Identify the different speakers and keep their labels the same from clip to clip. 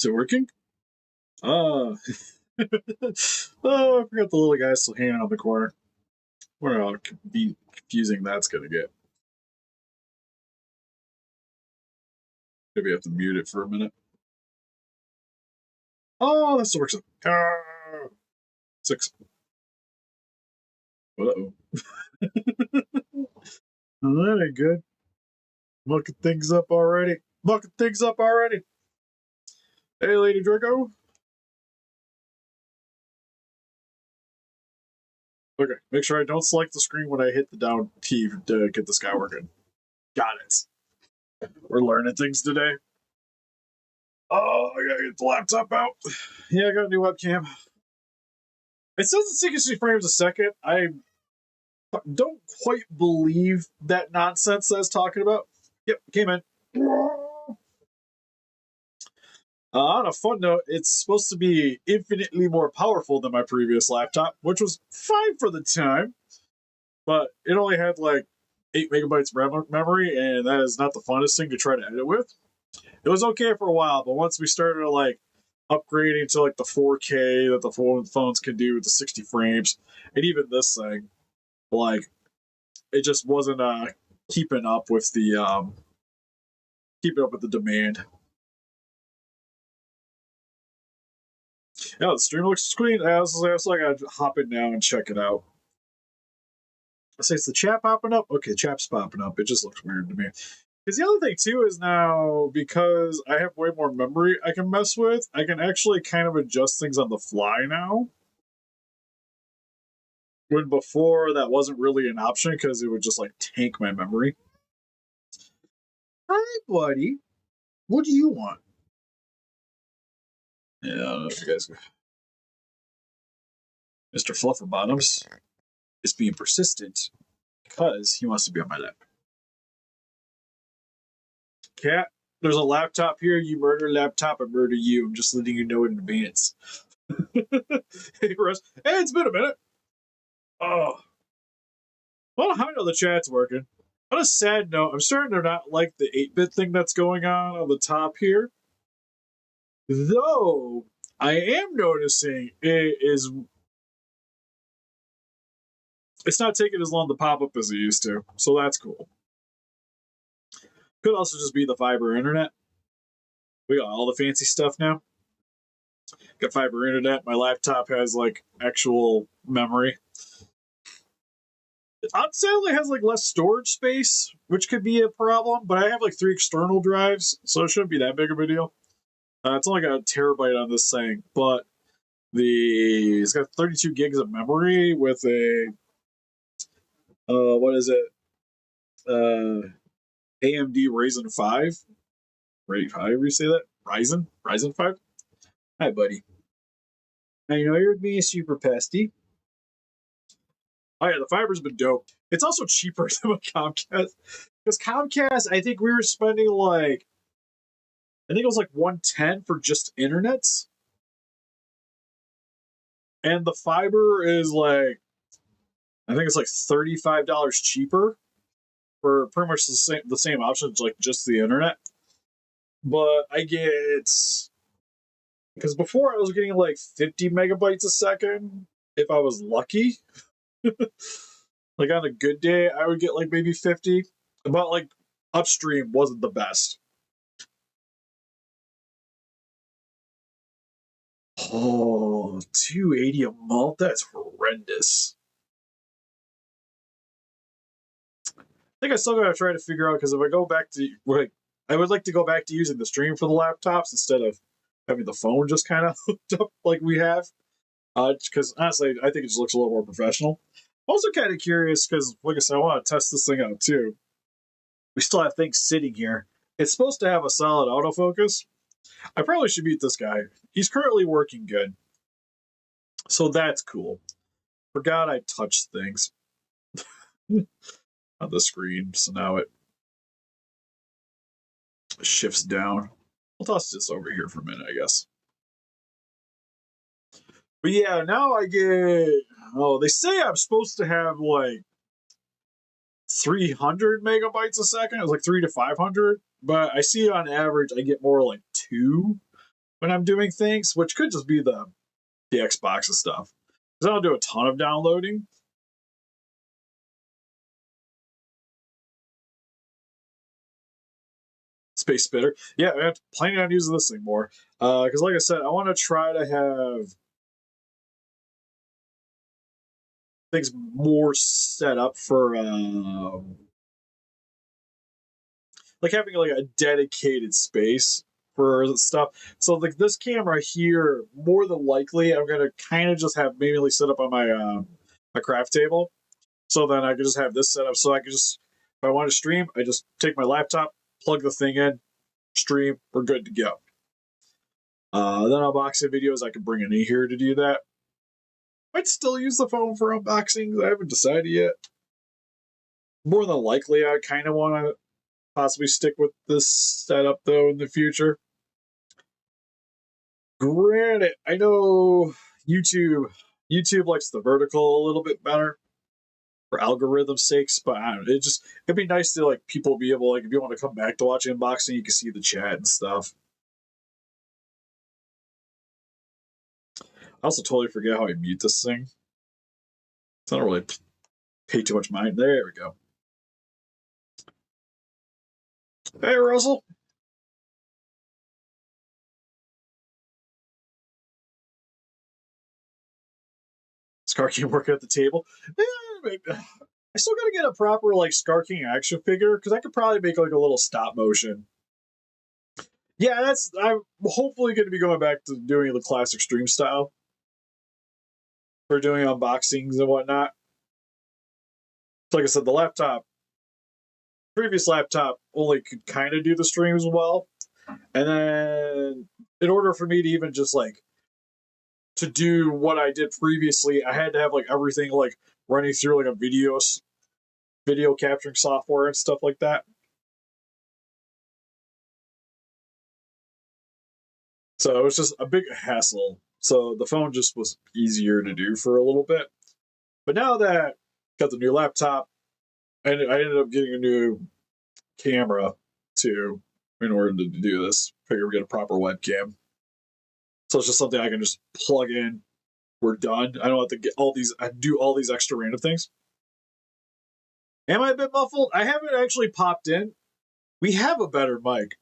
Speaker 1: Is it working? Ah. Oh, I forgot the little guy still hanging out the corner. Wonder how confusing that's gonna get. Maybe I have to mute it for a minute. Oh, that still works. Ah, 6. Uh-oh. That ain't good. Mucking things up already. Mucking things up already. Hey, Lady Draco. Okay, make sure I don't select the screen when I hit the down key to get this guy working. Got it. We're learning things today. Oh, I gotta get the laptop out. Yeah, I got a new webcam. It says it's 60 frames a second. I don't quite believe that nonsense I was talking about. Yep, came in. On a fun note, it's supposed to be infinitely more powerful than my previous laptop, which was fine for the time, but it only had like 8 megabytes memory, and that is not the funnest thing to try to edit with. It was okay for a while, but once we started like upgrading to like the 4K that the phones can do with the 60 frames, and even this thing, like it just wasn't keeping up with the demand. Yeah, the stream looks clean. I was like, I'd hop in now and check it out. I say, it's the chat popping up? Okay, chat's popping up. It just looks weird to me. Because the other thing, too, is now, because I have way more memory I can mess with, I can actually kind of adjust things on the fly now. When before, that wasn't really an option, because it would just, like, tank my memory. Hi, buddy. What do you want? Yeah, I don't know if you guys... Mr. Flufferbottoms is being persistent because he wants to be on my lap. Cat, there's a laptop here. You murder laptop, I murder you. I'm just letting you know in advance. Hey, Russ. Hey, it's been a minute. Oh. Well, I know the chat's working. On a sad note, I'm starting to not like the 8-bit thing that's going on the top here. Though, I am noticing it's not taking as long to pop up as it used to. So that's cool. Could also just be the fiber internet. We got all the fancy stuff now. Got fiber internet. My laptop has like actual memory. Sadly, it has like less storage space, which could be a problem. But I have like 3 external drives, so it shouldn't be that big of a deal. It's only got a terabyte on this thing, but it's got 32 gigs of memory with a what is it? AMD Ryzen 5. However you say that? Ryzen 5. Hi, buddy. I know you're being super pesty. Oh yeah, the fiber's been dope. It's also cheaper than what Comcast. Because Comcast, I think we were spending like, I think it was like $110 for just internets, and the fiber is like, I think it's like $35 cheaper for pretty much the same options, like just the internet. But I get, because before I was getting like 50 megabytes a second if I was lucky. Like on a good day, I would get like maybe 50. But like upstream wasn't the best. Oh, 280 a month? That's horrendous. I think I still gotta try to figure out, because if I go back to like, I would like to go back to using the stream for the laptops instead of having the phone just kind of hooked up like we have. Because honestly, I think it just looks a little more professional. I'm also kind of curious because, like I said, I want to test this thing out too. We still have things sitting here. It's supposed to have a solid autofocus. I probably should mute this guy. He's currently working good. So that's cool. Forgot I touched things on the screen, so now it shifts down. I'll toss this over here for a minute, I guess. But yeah, now I get... Oh, they say I'm supposed to have like 300 megabytes a second. It's like 300 to 500. But I see on average I get more like 2. when I'm doing things, which could just be the Xbox and stuff. Because I don't do a ton of downloading. Space Spitter. Yeah, I'm planning on using this thing more. Because, like I said, I want to try to have things more set up for like having like a dedicated space for stuff. So like this camera here, more than likely, I'm gonna kind of just have mainly set up on my craft table. So then I could just have this set up. So I could just, if I want to stream, I just take my laptop, plug the thing in, stream, we're good to go. Then unboxing videos, I can bring in here to do that. Might still use the phone for unboxings. I haven't decided yet. More than likely, I kind of want to possibly stick with this setup though in the future. Granted, I know YouTube likes the vertical a little bit better for algorithm sakes, but I don't know, it'd be nice to like people be able, like, if you want to come back to watching unboxing, you can see the chat and stuff. I also totally forget how I mute this thing. So I don't really pay too much mind. There we go. Hey, Russell. Scar King working at the table. I still gotta get a proper like Scar King action figure because I could probably make like a little stop motion. Yeah, I'm hopefully going to be going back to doing the classic stream style for doing unboxings and whatnot. Like I said, the previous laptop only could kind of do the streams well, and then in order for me to even just like to do what I did previously, I had to have like everything like running through like a video capturing software and stuff like that. So it was just a big hassle. So the phone just was easier to do for a little bit. But now that I got the new laptop, and I ended up getting a new camera too in order to do this. Figure we get a proper webcam. So it's just something I can just plug in. We're done. I don't have to do all these extra random things. Am I a bit muffled? I haven't actually popped in. We have a better mic.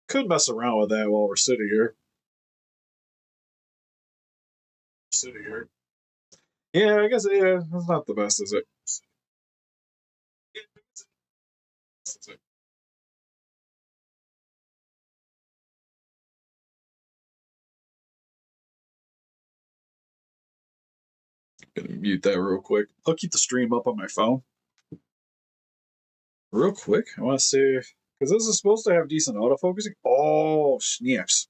Speaker 1: Could mess around with that while we're sitting here. Yeah, I guess it's not the best, is it? Gonna mute that real quick. I'll keep the stream up on my phone. Real quick, I want to see, because this is supposed to have decent autofocusing. Oh, snaps.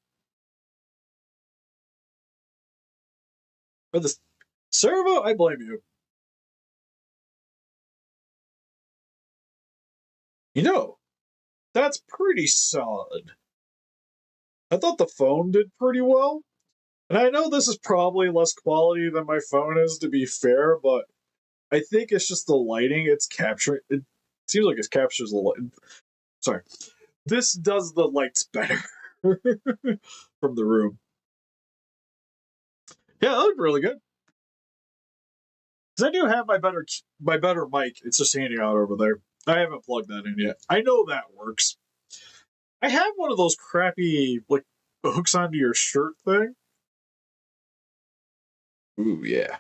Speaker 1: But the servo, I blame you. You know, that's pretty solid. I thought the phone did pretty well. And I know this is probably less quality than my phone is, to be fair, but I think it's just the lighting it's capturing. It seems like it captures the light. Sorry. This does the lights better from the room. Yeah, that looked really good. Because I do have my better mic. It's just hanging out over there. I haven't plugged that in yet. I know that works. I have one of those crappy like hooks onto your shirt thing. Ooh, yeah.